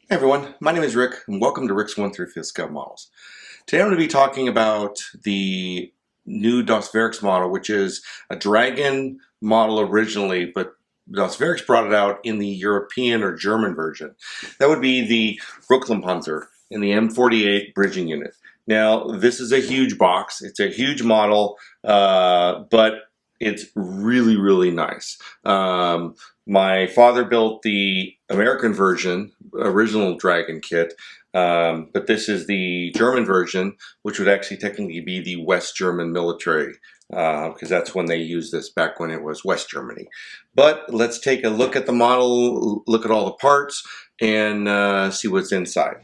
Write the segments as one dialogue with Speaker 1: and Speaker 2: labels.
Speaker 1: Hey everyone, my name is Rick and welcome to Rick's 1 through 5th Scale Models. Today I'm going to be talking about the new Das Werks model, which is a Dragon model originally, but Das Werks brought it out in the European or German version. That would be the Bruckenlegepanzer in the M48 bridging unit. Now this is a huge box, it's a huge model, but it's really nice. My father built the American version, original Dragon kit, but this is the German version, which would actually technically be the West German military, because that's when they used this, back when it was West Germany. But let's take a look at the model, look at all the parts, and see what's inside.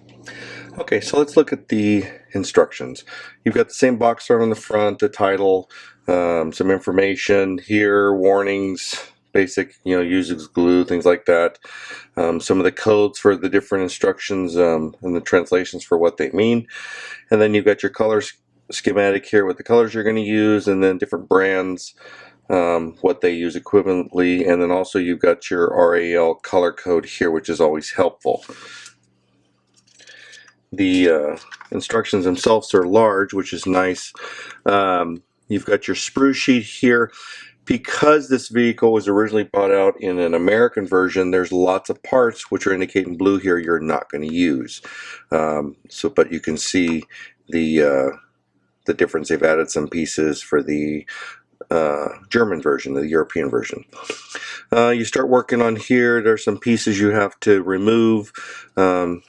Speaker 1: Okay, so let's look at the instructions. You've got the same box art on the front, the title, some information here, warnings, basic, uses glue, things like that. Some of the codes for the different instructions and the translations for what they mean. And then you've got your color schematic here with the colors you're going to use, and then different brands, what they use equivalently. And then also you've got your RAL color code here, which is always helpful. The instructions themselves are large, which is nice. You've got your sprue sheet here. Because this vehicle was originally brought out in an American version, there's lots of parts which are indicated in blue here you're not going to use. But you can see the difference. They've added some pieces for the German version, the European version. You start working on here. There's some pieces you have to remove,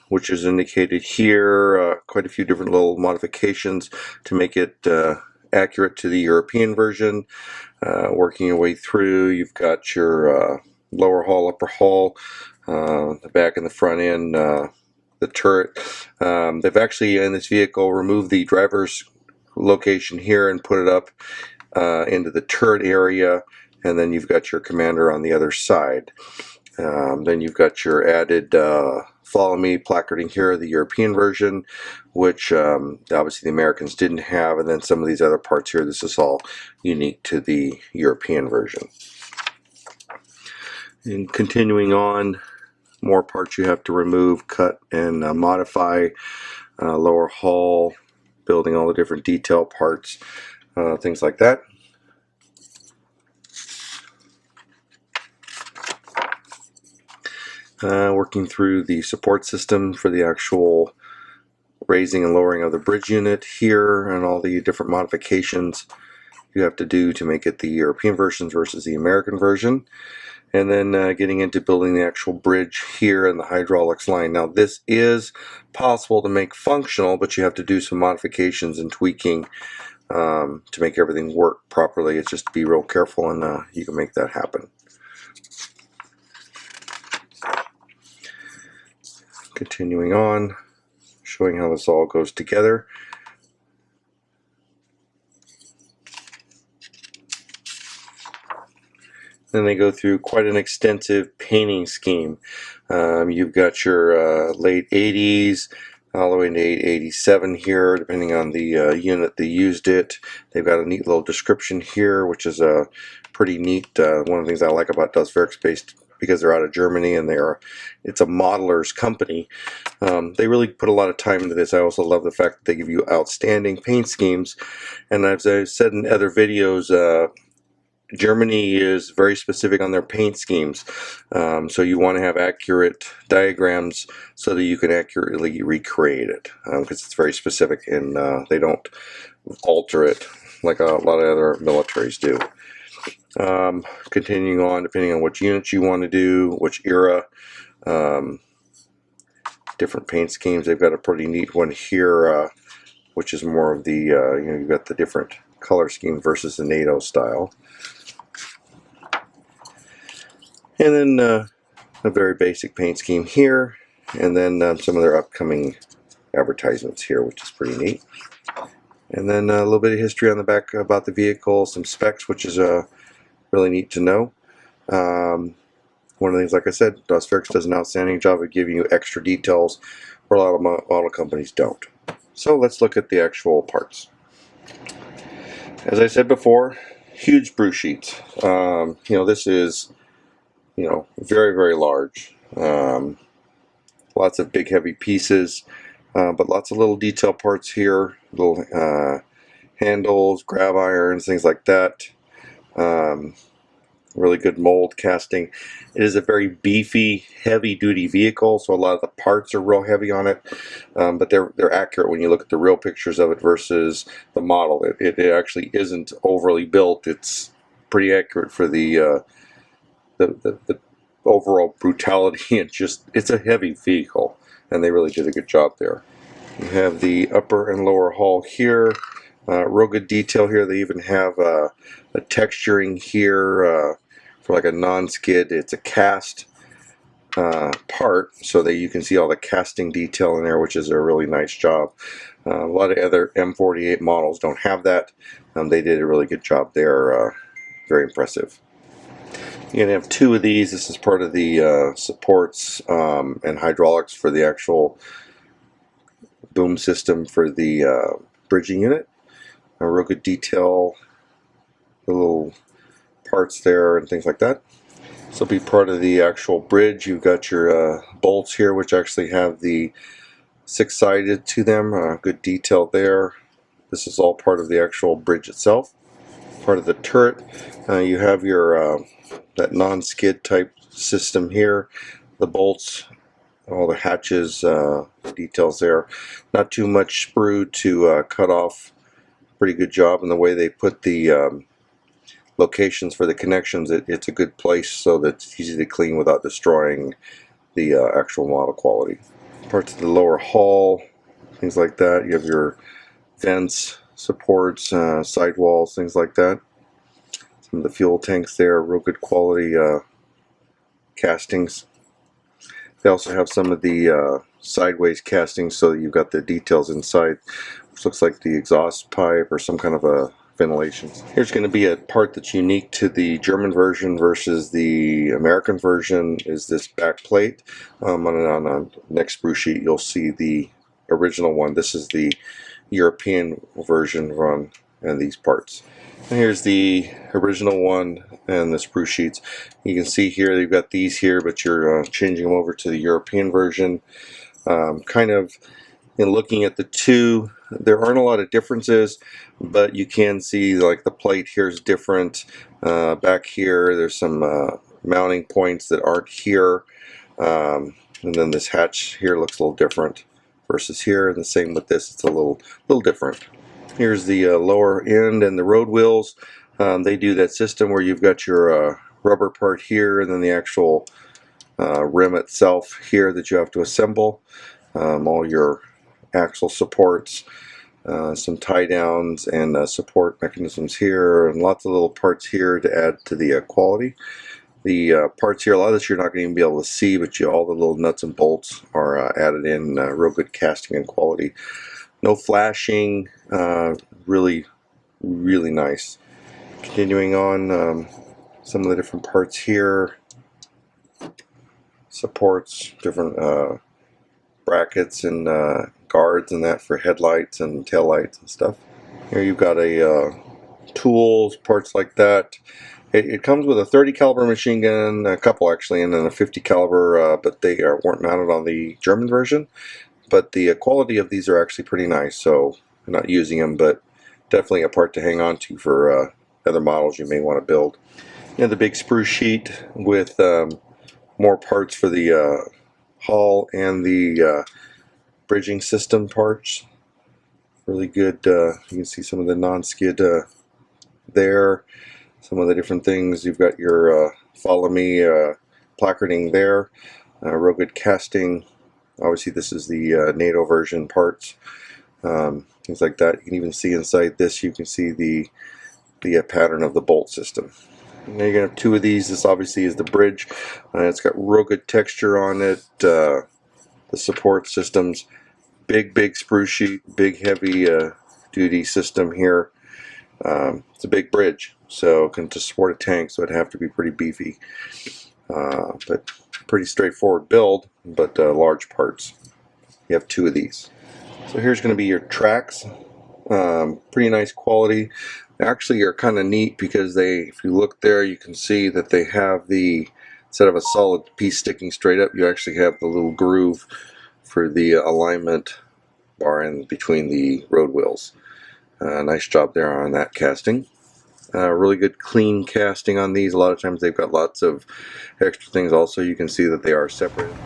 Speaker 1: which is indicated here. Quite a few different little modifications to make it accurate to the European version. Working your way through, you've got your lower hull, upper hull, the back and the front end, the turret. They've actually, in this vehicle, removed the driver's location here and put it up into the turret area, and then you've got your commander on the other side. Then you've got your added follow me placarding here, the European version, which obviously the Americans didn't have, and then some of these other parts here, this is all unique to the European version. And continuing on, more parts you have to remove, cut, and modify. Lower hull, building all the different detail parts, things like that. Working through the support system for the actual raising and lowering of the bridge unit here, and all the different modifications you have to do to make it the European versions versus the American version. And then getting into building the actual bridge here and the hydraulics line. Now this is possible to make functional, but you have to do some modifications and tweaking to make everything work properly. It's just to be real careful, and you can make that happen. Continuing on, showing how this all goes together. Then they go through quite an extensive painting scheme. You've got your late 80s all the way into 87 here, depending on the unit that used it. They've got a neat little description here, which is a pretty neat. One of the things I like about Das Werks, based because they're out of Germany and it's a modeler's company. They really put a lot of time into this. I also love the fact that they give you outstanding paint schemes, and as I've said in other videos, Germany is very specific on their paint schemes, so you want to have accurate diagrams so that you can accurately recreate it, because it's very specific, and they don't alter it like a lot of other militaries do. Continuing on, depending on which units you want to do, which era, different paint schemes. They've got a pretty neat one here, which is more of the, you've got the different color scheme versus the NATO style. And then a very basic paint scheme here, and then some of their upcoming advertisements here, which is pretty neat. And then a little bit of history on the back about the vehicle, some specs, which is really neat to know. One of the things, like I said, Das Werks does an outstanding job of giving you extra details where a lot of model companies don't. So let's look at the actual parts. As I said before, huge sprue sheets. This is very large.
Speaker 2: Lots of big heavy pieces, but lots of little detail parts here, little handles, grab irons, things like that. Really good mold casting. It is a very beefy, heavy-duty vehicle, so a lot of the parts are real heavy on it, but they're accurate when you look at the real pictures of it versus the model. It actually isn't overly built. It's pretty accurate for the overall brutality. It's a heavy vehicle, and they really did a good job there. You have the upper and lower hull here. Real good detail here. They even have a texturing here for like a non-skid. It's a cast part, so that you can see all the casting detail in there, which is a really nice job. A lot of other M48 models don't have that. They did a really good job there. Very impressive. You're going to have two of these. This is part of the supports and hydraulics for the actual boom system for the bridging unit. A real good detail, the little parts there and things like that. This will be part of the actual bridge. You've got your bolts here, which actually have the six-sided to them. Good detail there. This is all part of the actual bridge itself. Part of the turret. You have your that non-skid type system here. The bolts, all the hatches, details there. Not too much sprue to cut off. Pretty good job in the way they put the locations for the connections. It's a good place so that it's easy to clean without destroying the actual model quality. Parts of the lower hull, things like that. You have your vents, supports, sidewalls, things like that. Some of the fuel tanks there, real good quality castings. They also have some of the sideways castings so that you've got the details inside, which looks like the exhaust pipe or some kind of a ventilation. Here's going to be a part that's unique to the German version versus the American version, is this back plate. On the next sprue sheet you'll see the original one. This is the European version run and these parts. And here's the original one and the sprue sheets. You can see here they've got these here, but you're changing them over to the European version. Kind of in looking at the two, there aren't a lot of differences, but you can see like the plate here is different. Back here there's some mounting points that aren't here, and then this hatch here looks a little different versus here, and the same with this, it's a little different. Here's the lower end and the road wheels. They do that system where you've got your rubber part here and then the actual rim itself here that you have to assemble. All your axle supports, some tie downs and support mechanisms here, and lots of little parts here to add to the quality. The parts here, a lot of this you're not going to be able to see, but all the little nuts and bolts are added in. Real good casting and quality. No flashing, really nice. Continuing on, some of the different parts here, supports, different brackets and guards and that for headlights and taillights and stuff. Here you've got a tools, parts like that. It comes with a 30 caliber machine gun, a couple actually, and then a 50 caliber, but they weren't mounted on the German version. But the quality of these are actually pretty nice, so I'm not using them, but definitely a part to hang on to for other models you may want to build. And the big sprue sheet with more parts for the hull and the bridging system parts. Really good. You can see some of the non-skid there. Some of the different things. You've got your follow me placarding there. Real good casting. Obviously this is the NATO version parts. Things like that. You can even see inside this, you can see the pattern of the bolt system. Now you're going to have two of these. This obviously is the bridge. It's got real good texture on it. The support systems. Big sprue sheet. Big heavy duty system here. It's a big bridge, so it can just support a tank, so it'd have to be pretty beefy. But pretty straightforward build, but large parts. You have two of these. So here's going to be your tracks. Pretty nice quality. Actually are kind of neat because if you look there, you can see that they have the instead of a solid piece sticking straight up, you actually have the little groove for the alignment bar in between the road wheels. Nice job there on that casting. Really good clean casting on these. A lot of times they've got lots of extra things. Also, you can see that they are separated.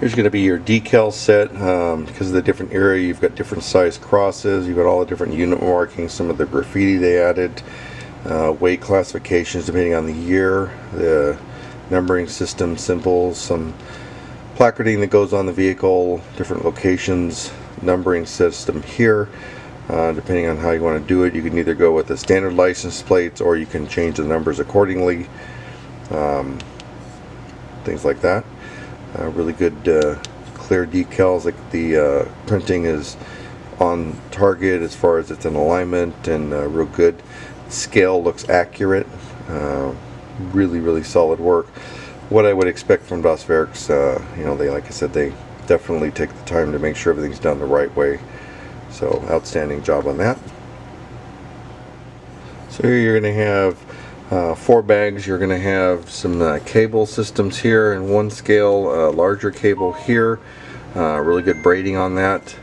Speaker 2: Here's going to be your decal set. Because of the different area, you've got different size crosses, you've got all the different unit markings, some of the graffiti they added, weight classifications depending on the year, the numbering system symbols, some placarding that goes on the vehicle, different locations, numbering system here. Depending on how you want to do it, you can either go with the standard license plates or you can change the numbers accordingly. Things like that. Really good clear decals, like the printing is on target as far as it's in alignment, and real good. Scale looks accurate. Really solid work. What I would expect from Das Werks, they, like I said, they definitely take the time to make sure everything's done the right way. So outstanding job on that. So here you're going to have 4 bags. You're going to have some cable systems here in one scale, larger cable here, really good braiding on that,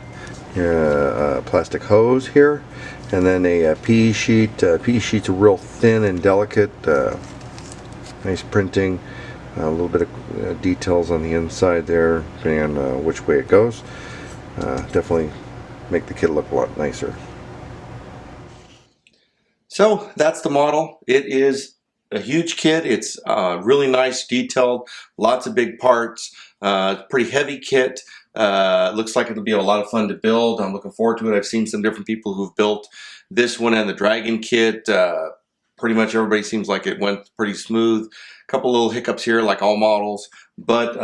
Speaker 2: plastic hose here, and then a PE sheet. PE sheets are real thin and delicate, nice printing, a little bit of details on the inside there depending on which way it goes. Definitely make the kit look a lot nicer.
Speaker 1: So that's the model. It is a huge kit. It's really nice, detailed, lots of big parts, pretty heavy kit. Looks like it'll be a lot of fun to build. I'm looking forward to it. I've seen some different people who've built this one and the Dragon kit. Pretty much everybody seems like it went pretty smooth. A couple little hiccups here like all models, but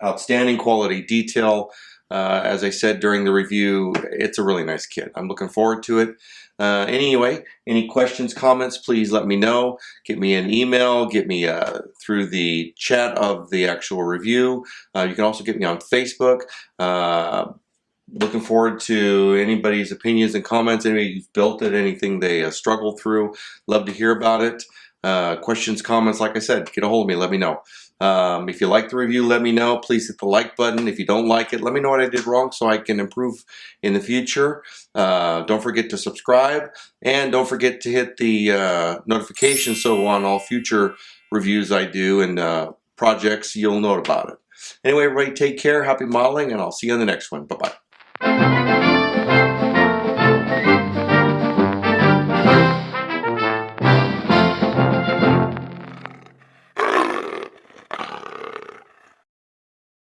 Speaker 1: outstanding quality detail. As I said during the review, it's a really nice kit. I'm looking forward to it. Anyway, any questions, comments, please let me know. Get me an email, get me through the chat of the actual review. You can also get me on Facebook. Looking forward to anybody's opinions and comments, anybody who's built it, anything they struggled through. Love to hear about it. Questions, comments, like I said, get a hold of me, let me know. If you like the review, let me know. Please hit the like button. If you don't like it, let me know what I did wrong so I can improve in the future. Don't forget to subscribe, and don't forget to hit the notification so on all future reviews I do and projects, you'll know about it. Anyway, everybody take care, happy modeling, and I'll see you on the next one. Bye-bye.